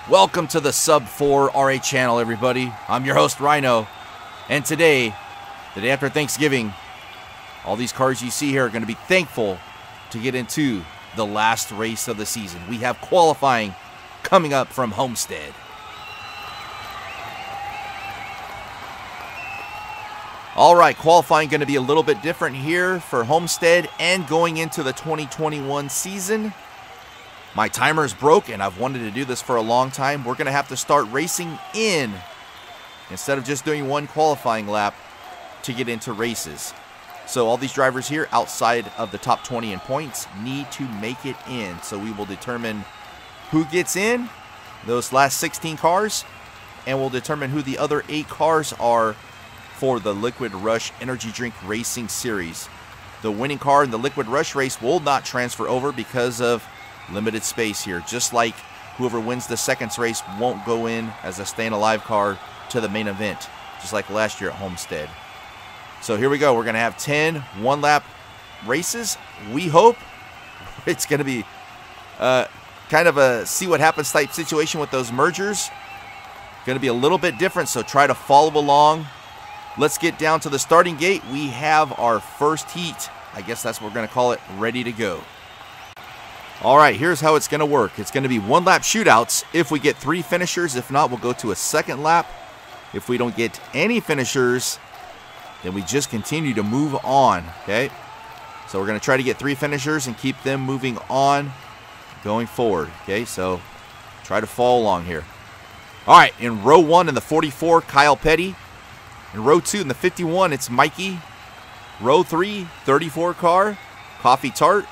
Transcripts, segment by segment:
Welcome to the Sub 4 RA channel, everybody. I'm your host, Rhino. And today, the day after Thanksgiving, all these cars you see here are going to be thankful to get into the last race of the season. We have qualifying coming up from Homestead. All right, qualifying going to be a little bit different here for Homestead and going into the 2021 season. My timer is broke, and I've wanted to do this for a long time. We're going to have to start racing in instead of just doing one qualifying lap to get into races. So all these drivers here outside of the top 20 in points need to make it in. So we will determine who gets in, those last 16 cars, and we'll determine who the other 8 cars are for the Liquid Ruuush Energy Drink Racing Series. The winning car in the Liquid Ruuush race will not transfer over because of limited space here. Just like whoever wins the seconds race won't go in as a staying alive car to the main event, just like last year at Homestead. So here we go. We're going to have 10 one-lap races. We hope it's going to be kind of a see what happens type situation with those mergers. Going to be a little bit different, so try to follow along. Let's get down to the starting gate. We have our first heat. I guess that's what we're going to call it, ready to go. All right, here's how it's going to work. It's going to be one-lap shootouts if we get 3 finishers. If not, we'll go to a second lap. If we don't get any finishers, then we just continue to move on, okay? So we're going to try to get 3 finishers and keep them moving on going forward, okay? So try to follow along here. All right, in row 1 in the 44, Kyle Petty. In row 2 in the 51, it's Mikey. Row 3, 34 car, Coffee Tart.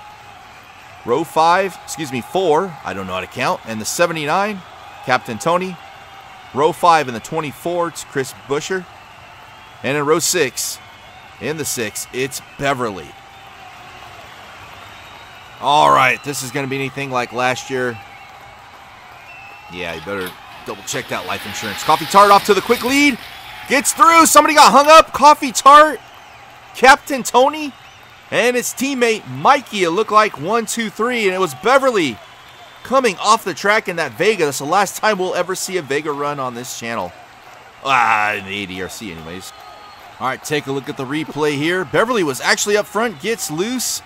Row 4, I don't know how to count, and the 79, Captain Tony. Row 5 in the 24, it's Chris Busher. And in row 6, it's Beverly. All right, this is going to be anything like last year. Yeah, you better double check that life insurance. Coffee Tart off to the quick lead. Gets through. Somebody got hung up. Coffee Tart, Captain Tony, and his teammate Mikey. It looked like 1, 2, 3, and it was Beverly coming off the track in that Vega. That's the last time we'll ever see a Vega run on this channel. In the ADRC anyways. All right, take a look at the replay here. Beverly was actually up front, gets loose.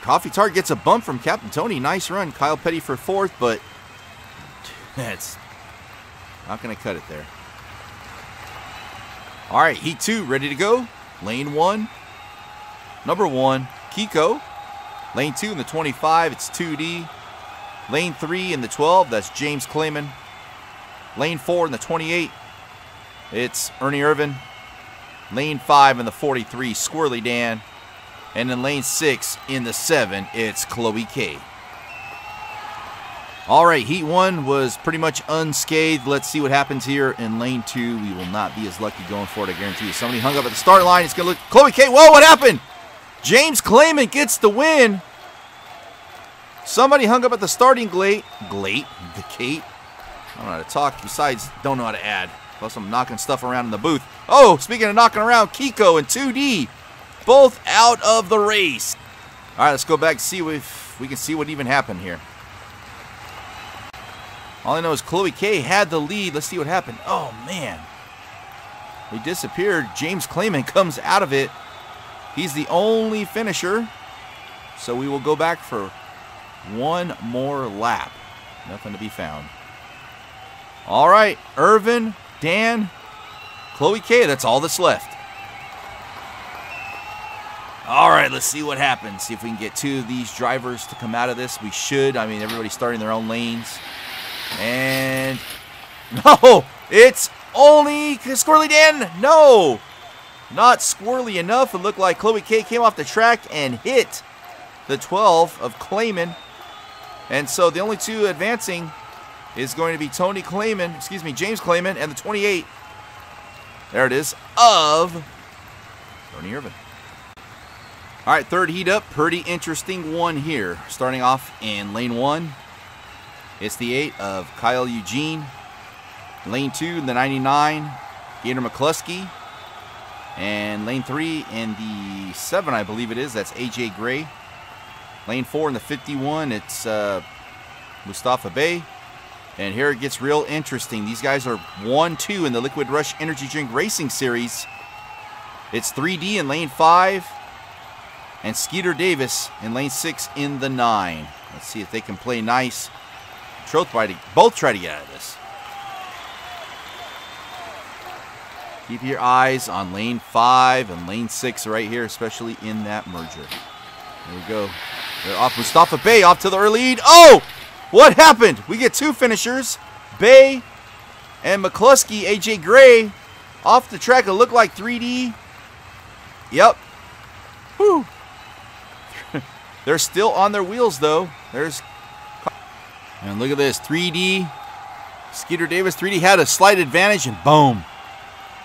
Coffee Tart gets a bump from Captain Tony. Nice run. Kyle Petty for 4th, but that's not going to cut it there. All right, heat 2 ready to go. Lane 1. Number 1, Kiko. Lane 2 in the 25, it's 2D. Lane 3 in the 12, that's James Clayman. Lane 4 in the 28, it's Ernie Irvin. Lane 5 in the 43, Squirrely Dan. And in lane 6 in the 7, it's Chloe K. All right, heat 1 was pretty much unscathed. Let's see what happens here in lane 2. We will not be as lucky going for it, I guarantee you. Somebody hung up at the start line. It's going to look Chloe K. Whoa, what happened? James Clayman gets the win. Somebody hung up at the starting gate. I don't know how to talk. Besides, don't know how to add. Plus, I'm knocking stuff around in the booth. Oh, speaking of knocking around, Kiko and 2D, both out of the race. All right, let's go back and see if we can see what even happened here. All I know is Chloe K had the lead. Let's see what happened. Oh, man. They disappeared. James Clayman comes out of it. He's the only finisher, so we will go back for one more lap. Nothing to be found. All right, Irvin, Dan, Chloe K, that's all that's left. All right, let's see what happens. See if we can get 2 of these drivers to come out of this. We should. I mean, everybody's starting their own lanes. And no, it's only Squirrely Dan. No. Not squirrely enough. It looked like Chloe K came off the track and hit the 12 of Clayman. And so the only 2 advancing is going to be James Clayman, and the 28. There it is, of Ernie Irvin. All right, third heat up. Pretty interesting one here. Starting off in lane 1. It's the 8 of Kyle Eugene. Lane 2, the 99, Gator McCluskey. And lane 3 in the 7, I believe it is, that's AJ Gray. Lane 4 in the 51, it's Mustafa Bey. And here it gets real interesting. These guys are 1-2 in the Liquid Rush Energy Drink Racing Series. It's 3D in lane 5 and Skeeter Davis in lane 6 in the 9. Let's see if they can play nice. Both try to get out of this. Keep your eyes on lane 5 and lane 6 right here, especially in that merger. There we go. They're off. Mustafa Bey off to the early lead. Oh! What happened? We get 2 finishers. Bey and McCluskey, AJ Gray, off the track. It looked like 3D. Yep. Whew. They're still on their wheels, though. And look at this. 3D. Skeeter Davis, 3D had a slight advantage, and boom.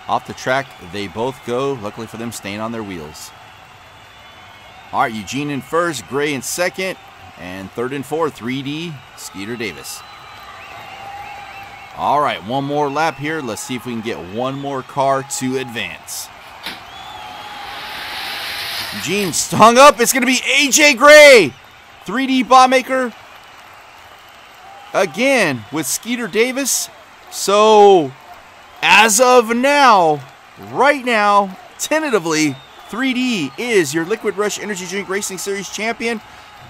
Off the track, they both go. Luckily for them, staying on their wheels. All right, Eugene in first, Gray in second, and third and fourth, 3D, Skeeter Davis. All right, one more lap here. Let's see if we can get one more car to advance. Eugene hung up. It's going to be AJ Gray, 3D Botmaker, again with Skeeter Davis. So, as of now, right now, tentatively, 3D is your Liquid Rush Energy Drink Racing Series champion.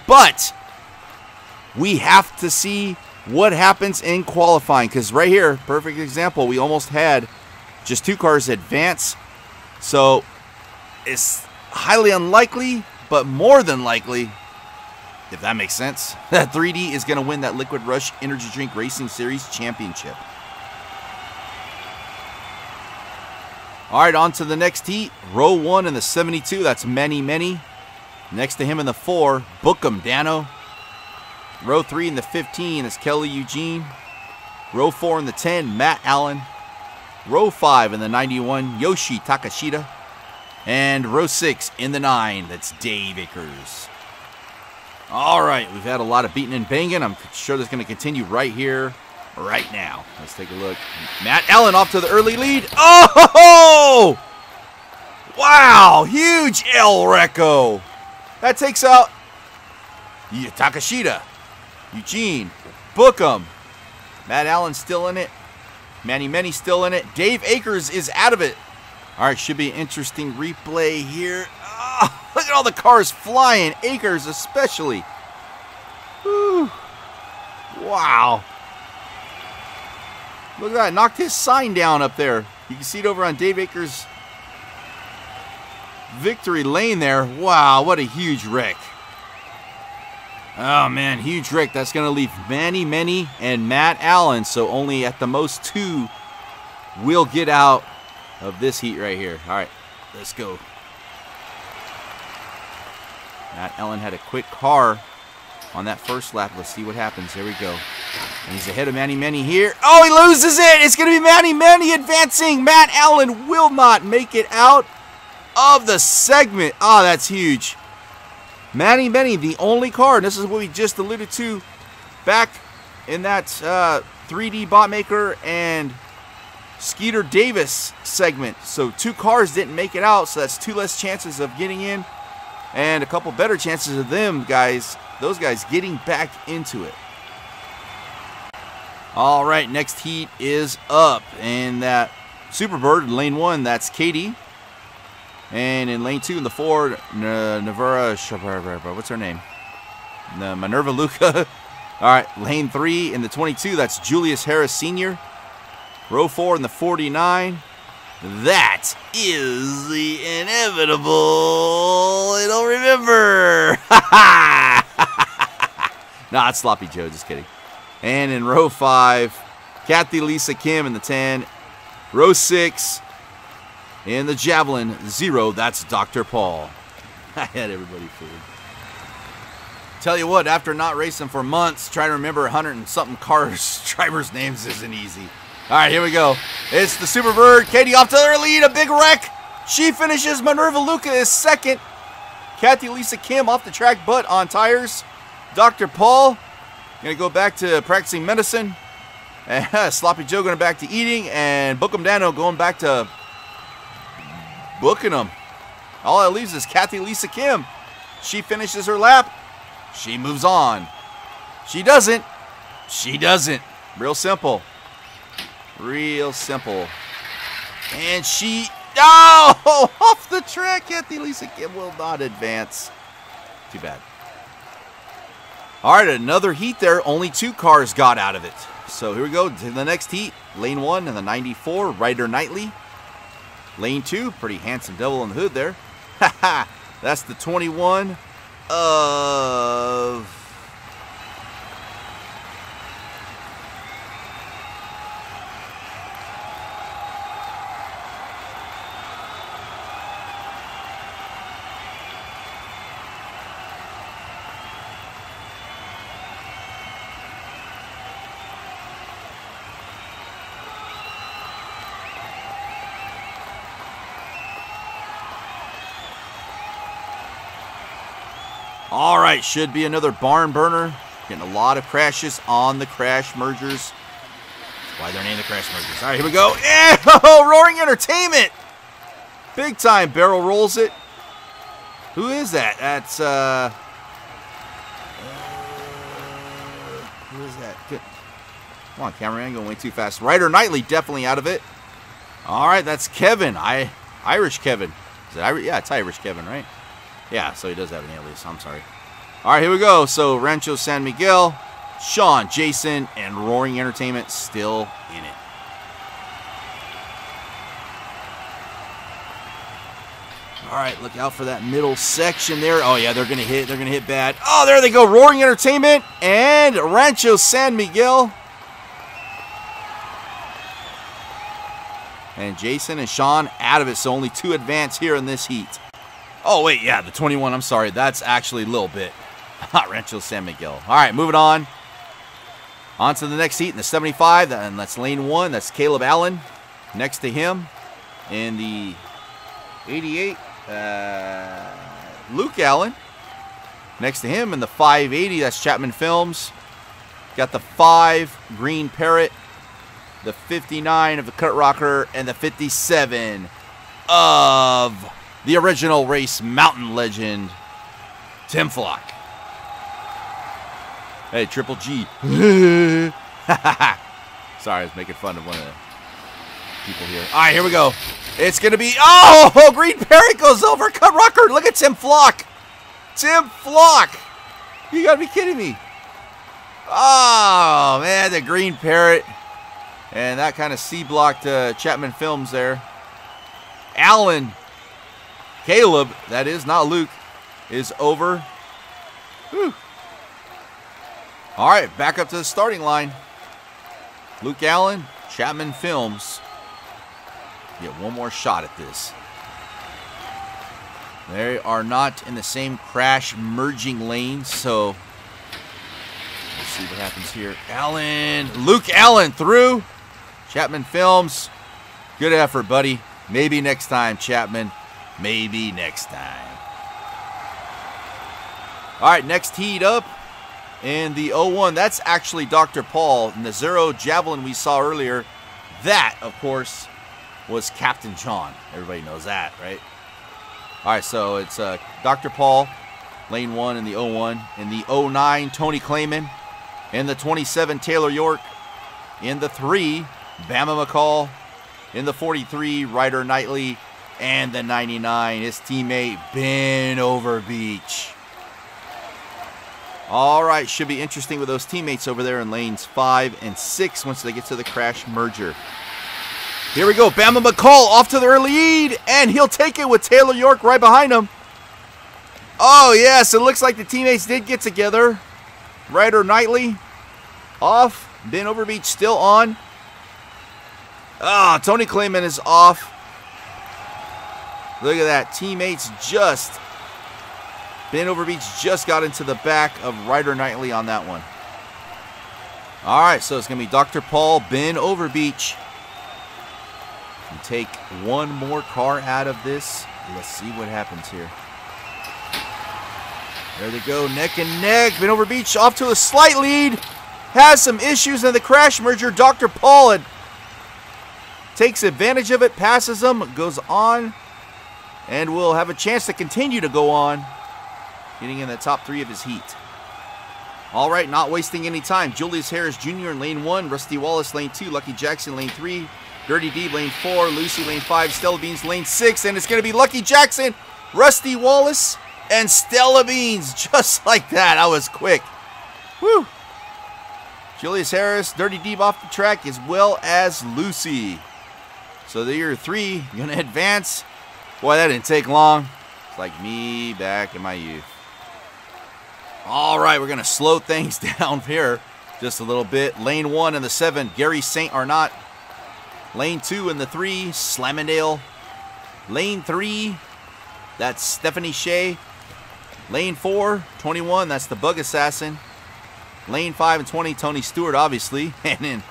But we have to see what happens in qualifying. Because right here, perfect example, we almost had just 2 cars advance. So, it's highly unlikely, but more than likely, if that makes sense, that 3D is going to win that Liquid Rush Energy Drink Racing Series championship. All right, on to the next heat. Row 1 in the 72, that's Many. Next to him in the 4, Bookham Dano. Row 3 in the 15 is Kelly Eugene. Row 4 in the 10, Matt Allen. Row 5 in the 91, Yoshi Takashita. And row 6 in the 9, that's Dave Akers. All right, we've had a lot of beating and banging. I'm sure that's going to continue right here, right now. Let's take a look. Matt Allen off to the early lead. Oh! Wow, huge El Reco. That takes out Takashita, Eugene, Bookham. Matt Allen still in it. Many still in it. Dave Akers is out of it. All right, should be an interesting replay here. Oh, look at all the cars flying. Akers especially. Whew. Wow. Look at that. Knocked his sign down up there. You can see it over on Dave Akers' victory lane there. Wow, what a huge wreck. Oh, man, huge wreck. That's going to leave Many and Matt Allen. So only at the most 2 will get out of this heat right here. All right, let's go. Matt Allen had a quick car on that first lap. Let's see what happens. There we go. And he's ahead of Many here. Oh, he loses it. It's going to be Many advancing. Matt Allen will not make it out of the segment. Oh, that's huge. Many, the only car, and this is what we just alluded to back in that 3D Botmaker and Skeeter Davis segment. So 2 cars didn't make it out, so that's 2 less chances of getting in and a couple better chances of those guys getting back into it. All right, next heat is up, and that Superbird in lane 1, that's Katie. And in lane 2 in the 4, what's her name? Minerva Luca. All right, lane 3 in the 22, that's Julius Harris Sr. Row 4 in the 49, that is the inevitable. I don't remember. Nah, it's Sloppy Joe, just kidding. And in row 5, Kathy Lisa Kim in the 10. Row 6, in the Javelin 0, that's Dr. Paul. I had everybody fooled. Tell you what, after not racing for months, trying to remember 100 and something cars, drivers' names isn't easy. All right, here we go. It's the Superbird. Katie off to their lead, a big wreck. She finishes. Minerva Luca is second. Kathy Lisa Kim off the track, but on tires. Dr. Paul going to go back to practicing medicine. Sloppy Joe going back to eating. And Bookham Dano going back to booking them. All that leaves is Kathy Lisa Kim. She finishes her lap. She moves on. She doesn't. She doesn't. Real simple. Real simple. And she... Oh! Off the track. Kathy Lisa Kim will not advance. Too bad. All right, another heat there. Only 2 cars got out of it. So here we go to the next heat. Lane 1 and the 94, Ryder Knightley. Lane 2, pretty handsome devil in the hood there. Haha, that's the 21 of... All right, should be another barn burner. Getting a lot of crashes on the crash mergers. That's why they're named the crash mergers. All right, here we go. Oh, Roaring Entertainment. Big time barrel rolls it. Who is that? That's, who is that? Good. Come on, cameraman, going way too fast. Ryder Knightley definitely out of it. All right, that's Kevin. Irish Kevin. Is it Irish? Yeah, it's Irish Kevin, right? Yeah, so he does have an alias. I'm sorry. All right, here we go. So Rancho San Miguel, Sean, Jason, and Roaring Entertainment still in it. All right, look out for that middle section there. Oh, yeah, they're going to hit. They're going to hit bad. Oh, there they go. Roaring Entertainment and Rancho San Miguel. And Jason and Sean out of it, so only 2 advance here in this heat. Oh, wait, yeah, the 21, I'm sorry. That's actually a little bit. Not Rancho San Miguel. All right, moving on. On to the next heat in the 75, and that's lane 1. That's Caleb Allen. Next to him in the 88, Luke Allen. Next to him in the 580, that's Chapman Films. Got the 5, Green Parrot. The 59 of the Cut Rocker, and the 57 of the original race mountain legend, Tim Flock. Hey, Triple G. Sorry, I was making fun of one of the people here. All right, here we go. It's going to be... Oh, Green Parrot goes over. Cut Rocker. Look at Tim Flock. Tim Flock. You got to be kidding me. Oh, man, the Green Parrot. And that kind of C-blocked Chapman Films there. Allen, Caleb, that is not Luke, is over. Whew. All right, back up to the starting line. Luke Allen, Chapman Films. Get one more shot at this. They are not in the same crash merging lane, so we'll see what happens here. Allen, Luke Allen through. Chapman Films, good effort, buddy. Maybe next time, Chapman. Maybe next time. All right, next heat up in the 01. That's actually Dr. Paul. In the 0 Javelin we saw earlier, that, of course, was Captain John. Everybody knows that, right? All right, so it's Dr. Paul, lane 1 in the 01. In the 09, Tony Clayman. In the 27, Taylor York. In the 3, Bama McCall. In the 43, Ryder Knightley. And the 99, his teammate, Ben Overbeach. All right, should be interesting with those teammates over there in lanes 5 and 6 once they get to the crash merger. Here we go, Bama McCall off to the lead, and he'll take it with Taylor York right behind him. Oh, yes, it looks like the teammates did get together. Ryder Knightley off, Ben Overbeach still on. Ah, Tony Clayman is off. Look at that. Teammates just... Ben Overbeach just got into the back of Ryder Knightley on that one. All right, so it's going to be Dr. Paul, Ben Overbeach. And take one more car out of this. Let's see what happens here. There they go, neck and neck. Ben Overbeach off to a slight lead. Has some issues in the crash merger. Dr. Paul takes advantage of it, passes him, goes on, and will have a chance to continue to go on, getting in the top 3 of his heat. All right, not wasting any time. Julius Harris Jr. in lane 1, Rusty Wallace lane 2, Lucky Jackson lane 3, Dirty D lane 4, Lucy lane 5, Stella Beans lane 6, and it's going to be Lucky Jackson, Rusty Wallace, and Stella Beans, just like that. I was quick. Woo! Julius Harris, Dirty Deep off the track, as well as Lucy. So there are 3 going to advance. Boy, that didn't take long. It's like me back in my youth. All right, we're going to slow things down here just a little bit. Lane 1 in the 7, Gary St. Arnott. Lane 2 in the 3, Slamondale. Lane 3, that's Stephanie Shea. Lane 4, 21, that's the Bug Assassin. Lane 5 and 20, Tony Stewart, obviously. And in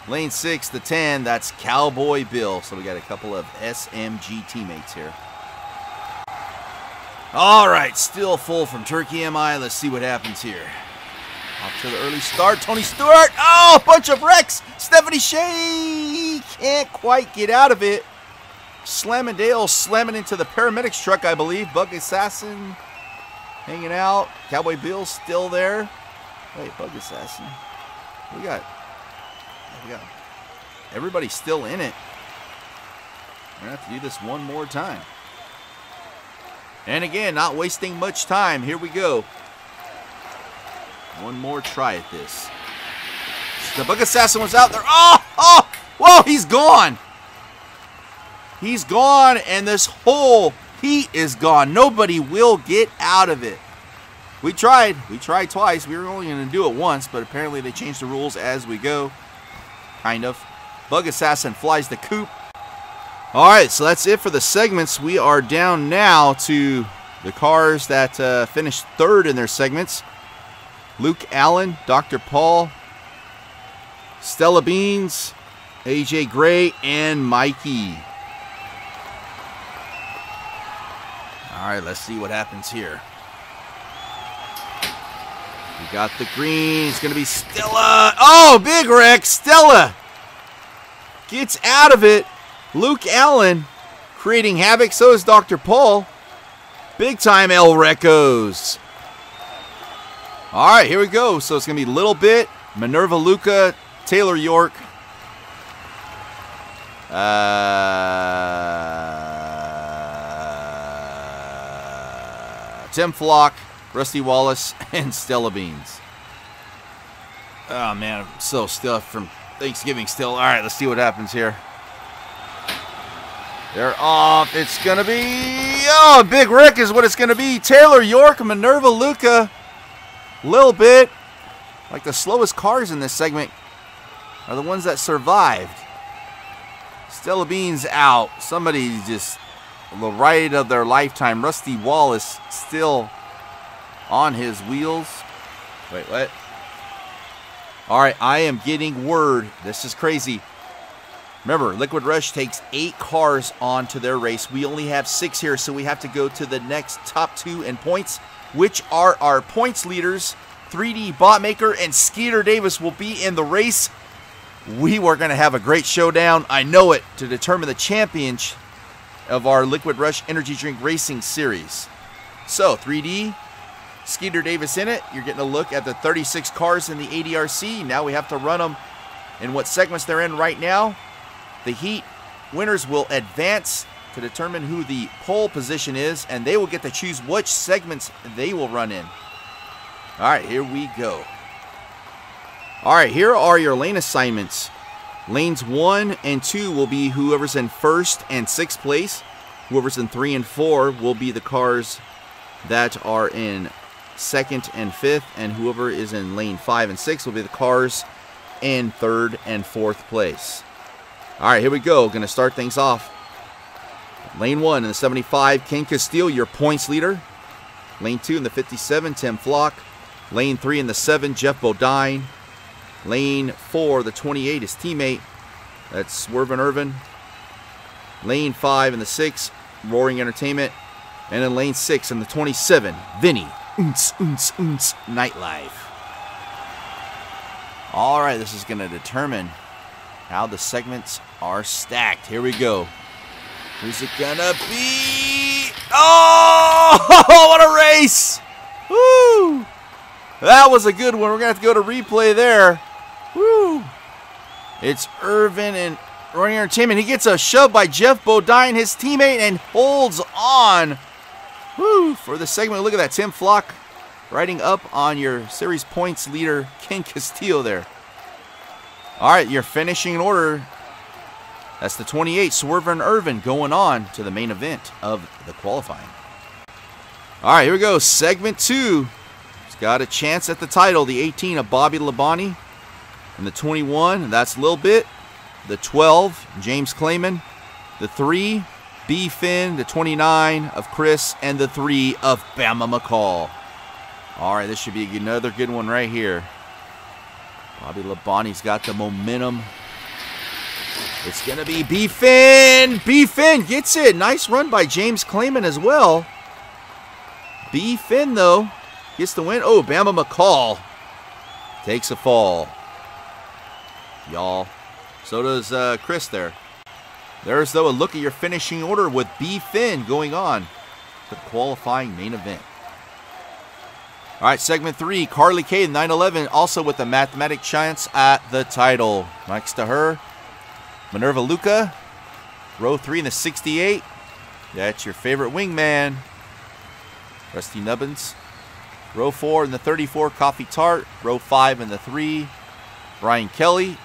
lane 6, the 10, that's Cowboy Bill. So we got a couple of SMG teammates here. All right, still full from Turkey MI. Let's see what happens here. Off to the early start, Tony Stewart. Oh, a bunch of wrecks. Stephanie Shea can't quite get out of it. Slamondale slamming into the paramedics truck, I believe. Bug Assassin hanging out. Cowboy Bill still there. Wait, Bug Assassin. We got everybody still in it. We're going to have to do this one more time. And again, not wasting much time. Here we go. One more try at this. The Bug Assassin was out there. Oh, whoa, he's gone. He's gone, and this whole heat is gone. Nobody will get out of it. We tried twice. We were only going to do it once, but apparently they changed the rules as we go. Kind of. Bug Assassin flies the coop. All right, so that's it for the segments. We are down now to the cars that finished 3rd in their segments. Luke Allen, Dr. Paul, Stella Beans, AJ Gray, and Mikey. All right, let's see what happens here. We got the green. It's going to be Stella. Oh, big wreck. Stella gets out of it. Luke Allen creating havoc. So is Dr. Paul. Big time El Recos. All right, here we go. So it's going to be Little Bit, Minerva Luca, Taylor York, Tim Flock, Rusty Wallace, and Stella Beans. Oh, man, I'm so stuffed from Thanksgiving still. All right, let's see what happens here. They're off. It's going to be, oh, Big Rick is what it's going to be. Taylor York, Minerva Luca, Lil Bit. Like the slowest cars in this segment are the ones that survived. Stella Beans out. Somebody just, the ride of their lifetime. Rusty Wallace still on his wheels. Wait, what? All right, I am getting word. This is crazy. Remember, Liquid Rush takes 8 cars onto their race. We only have 6 here, so we have to go to the next top 2 in points, which are our points leaders. 3D Botmaker and Skeeter Davis will be in the race. We were going to have a great showdown, I know it, to determine the champion of our Liquid Rush Energy Drink Racing Series. So, 3D, Skeeter Davis in it. You're getting a look at the 36 cars in the ADRC. Now we have to run them in what segments they're in right now. The heat winners will advance to determine who the pole position is, and they will get to choose which segments they will run in. All right, here we go. All right, here are your lane assignments. Lanes 1 and 2 will be whoever's in 1st and 6th place. Whoever's in 3 and 4 will be the cars that are in 2nd and 5th, and whoever is in lane 5 and 6 will be the cars in 3rd and 4th place. All right, here we go. Going to start things off. Lane 1 in the 75, Ken Castillo, your points leader. Lane 2 in the 57, Tim Flock. Lane 3 in the 7, Jeff Bodine. Lane 4, the 28, his teammate. That's Swervin' Irvin. Lane 5 in the 6, Roaring Entertainment. And in lane 6 in the 27, Vinny. Nightlife. All right, this is going to determine how the segments are stacked. Here we go. Who's it gonna be? Oh, what a race! Woo! That was a good one. We're going to have to go to replay there. Woo. It's Irvin and Running Entertainment. He gets a shove by Jeff Bodine, his teammate, and holds on. Woo. For the segment, look at that. Tim Flock riding up on your series points leader, Ken Castillo there. All right, your finishing order. That's the 28, Swerve and Irvin, going on to the main event of the qualifying. All right, here we go. Segment 2. He's got a chance at the title. The 18 of Bobby Labonte. And the 21, that's Lil Bit. The 12, James Clayman. The 3, B. Finn. The 29 of Chris. And the 3 of Bama McCall. All right, this should be another good one right here. Bobby Labonte's got the momentum. It's going to be B. Finn. B. Finn gets it. Nice run by James Clayman as well. B. Finn, though, gets the win. Oh, Bama McCall takes a fall. Y'all. So does Chris there. There's, though, a look at your finishing order with B. Finn going on to the qualifying main event. All right, segment 3, Carly K, 911, also with the mathematic chance at the title. Next to her, Minerva Luca, row 3 in the 68. That's your favorite wingman, Rusty Nubbins. Row 4 in the 34, Coffee Tart. Row 5 in the 3, Brian Kelly.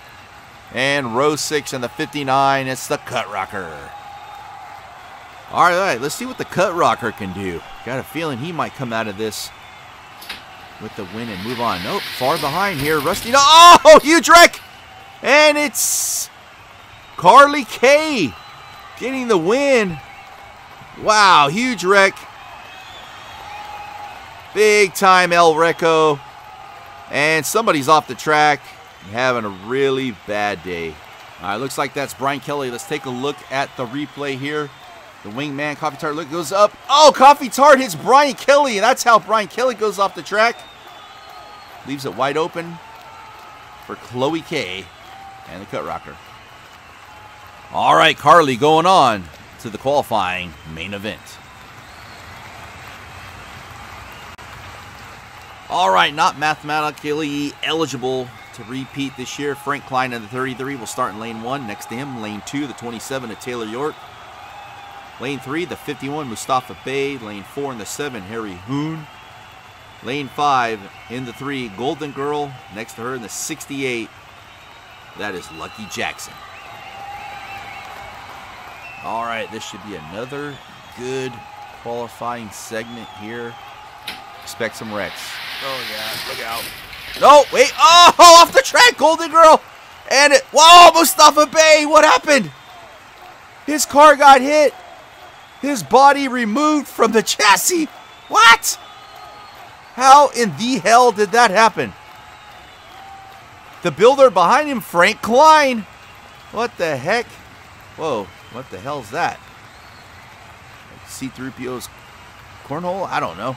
And row 6 in the 59, it's the Cut Rocker. All right, let's see what the Cut Rocker can do. Got a feeling he might come out of this with the win and move on. Nope, far behind here. Rusty, oh, huge wreck! And it's Carly K getting the win. Wow, huge wreck. Big time El Reco. And somebody's off the track and having a really bad day. All right, looks like that's Brian Kelly. Let's take a look at the replay here. The wingman, Coffee Tart, look, goes up. Oh, Coffee Tart hits Brian Kelly, and that's how Brian Kelly goes off the track. Leaves it wide open for Chloe K and the Cut Rocker. All right, Carly going on to the qualifying main event. All right, not mathematically eligible to repeat this year. Frank Kline in the 33 will start in lane 1. Next to him, lane 2, the 27 of Taylor York. Lane 3, the 51, Mustafa Bey. Lane 4 in the 7, Harry Hoon. Lane 5 in the 3, Golden Girl. Next to her in the 68, that is Lucky Jackson. All right, this should be another good qualifying segment here. Expect some wrecks. Oh, yeah, look out. No, wait. Oh, off the track, Golden Girl. And it, whoa, Mustafa Bey, what happened? His car got hit. His body removed from the chassis. What? How in the hell did that happen? The builder behind him, Frank Kline. What the heck? Whoa, what the hell's that? C-3PO's cornhole? I don't know.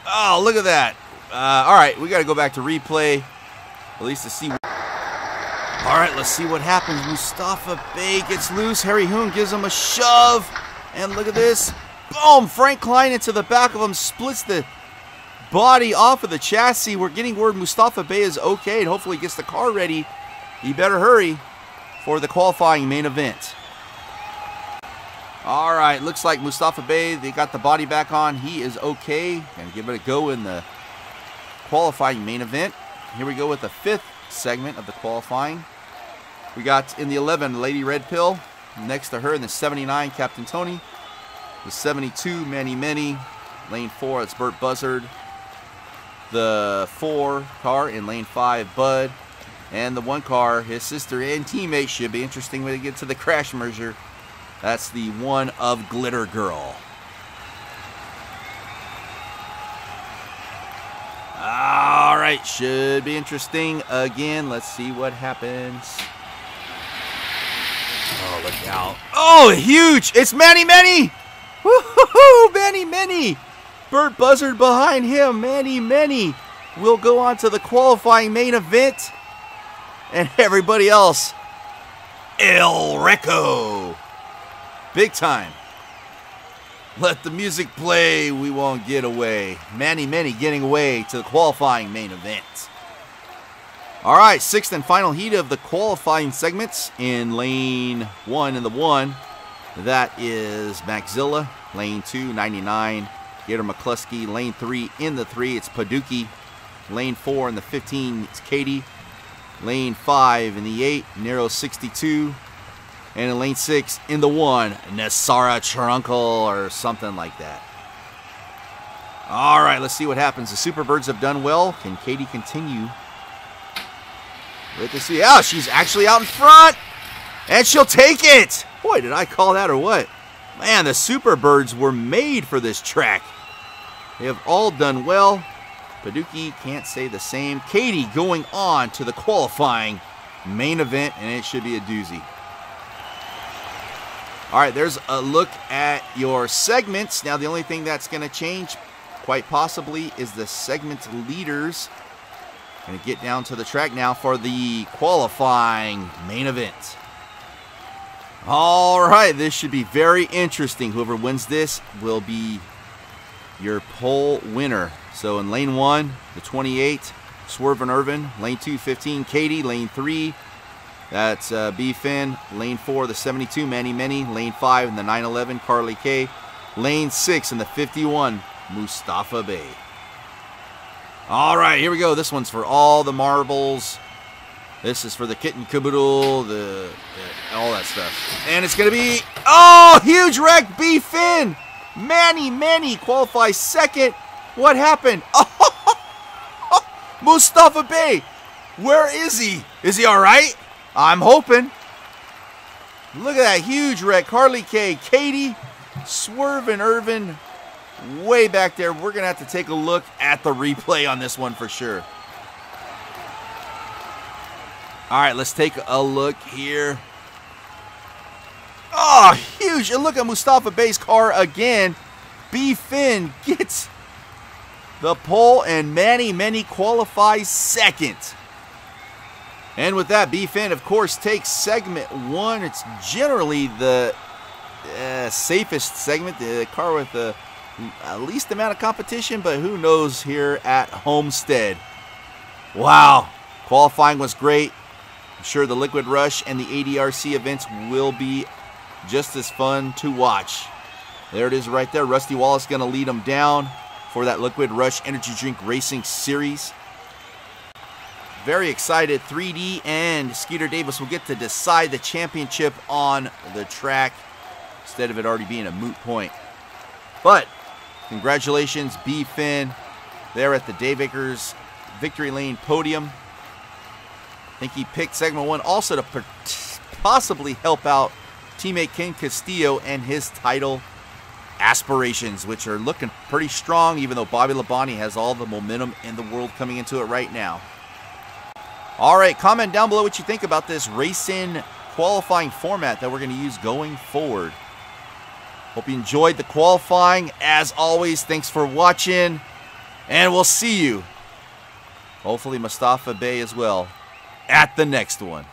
Oh, look at that. All right, we got to go back to replay, at least to see. All right, let's see what happens. Mustafa Bey gets loose. Harry Hoon gives him a shove. And look at this. Boom! Frank Kline into the back of him, splits the body off of the chassis. We're getting word Mustafa Bey is okay and hopefully gets the car ready. He better hurry for the qualifying main event. All right, looks like Mustafa Bey, they got the body back on. He is okay. Gonna give it a go in the qualifying main event. Here we go with the 5th segment of the qualifying. We got in the 11, Lady Red Pill. Next to her in the 79, Captain Tony. The 72, Manny Many. Lane 4, it's Burt Buzzard. The 4 car in lane 5, Bud. And the 1 car, his sister and teammate. Should be interesting when they get to the crash merger. That's the 1 of Glitter Girl. All right, should be interesting again. Let's see what happens. Oh, look out. Oh, huge. It's Manny Many. Woo-hoo-hoo, Manny Many. Burt Buzzard behind him. Manny Many will go on to the qualifying main event. And everybody else, El Reco. Big time. Let the music play. We won't get away. Many getting away to the qualifying main event. All right, sixth and final heat of the qualifying segments in lane 1 in the 1. That is Maxilla. Lane 2, 99. Gator McCluskey. Lane 3 in the 3, it's Paducah. Lane 4 in the 15, it's Katie. Lane 5 in the 8, Nero 62. And in lane 6 in the 1, Nasara Trunkle or something like that. All right, let's see what happens. The Superbirds have done well. Can Katie continue? Let's see. Oh, she's actually out in front. And she'll take it. Boy, did I call that or what? Man, the Superbirds were made for this track. They have all done well. Paducah can't say the same. Katie going on to the qualifying main event, and it should be a doozy. All right, there's a look at your segments. Now, the only thing that's going to change, quite possibly, is the segment leaders. Going to get down to the track now for the qualifying main event. All right, this should be very interesting. Whoever wins this will be your pole winner. So in lane 1, the 28, Swervin' Irvin. Lane 2, 15, Katie. Lane 3, that's B. Finn. Lane 4, the 72, Manny Many. Lane 5, in the 911, Carly K. Lane 6, in the 51, Mustafa Bey. All right, here we go. This one's for all the marbles. This is for the kit and caboodle, all that stuff. And it's going to be, oh, huge wreck, B. Finn. Manny qualifies second. What happened? Oh, Mustafa Bey. Where is he? Is he all right? I'm hoping. Look at that huge wreck. Harley K, Katie, Swervin' Irvin, way back there. We're going to have to take a look at the replay on this one for sure. All right, let's take a look here. Oh, huge. And look at Mustafa Bey's car again. B. Finn gets the pole, and Manny qualifies second. And with that, B. Finn, of course, takes segment 1. It's generally the safest segment, the car with the least amount of competition, but who knows here at Homestead. Wow, qualifying was great. I'm sure the Liquid Rush and the ADRC events will be just as fun to watch. There it is right there. Rusty Wallace going to lead them down for that Liquid Rush Energy Drink Racing Series. Very excited. 3D and Skeeter Davis will get to decide the championship on the track instead of it already being a moot point. But congratulations, B. Finn. There at the Dave Akers Victory Lane podium. I think he picked segment 1 also to possibly help out teammate Ken Castillo and his title aspirations, which are looking pretty strong, even though Bobby Labonte has all the momentum in the world coming into it right now. All right, comment down below what you think about this racing qualifying format that we're going to use going forward. Hope you enjoyed the qualifying. As always, thanks for watching, and we'll see you, hopefully Mustafa Bey as well, at the next one.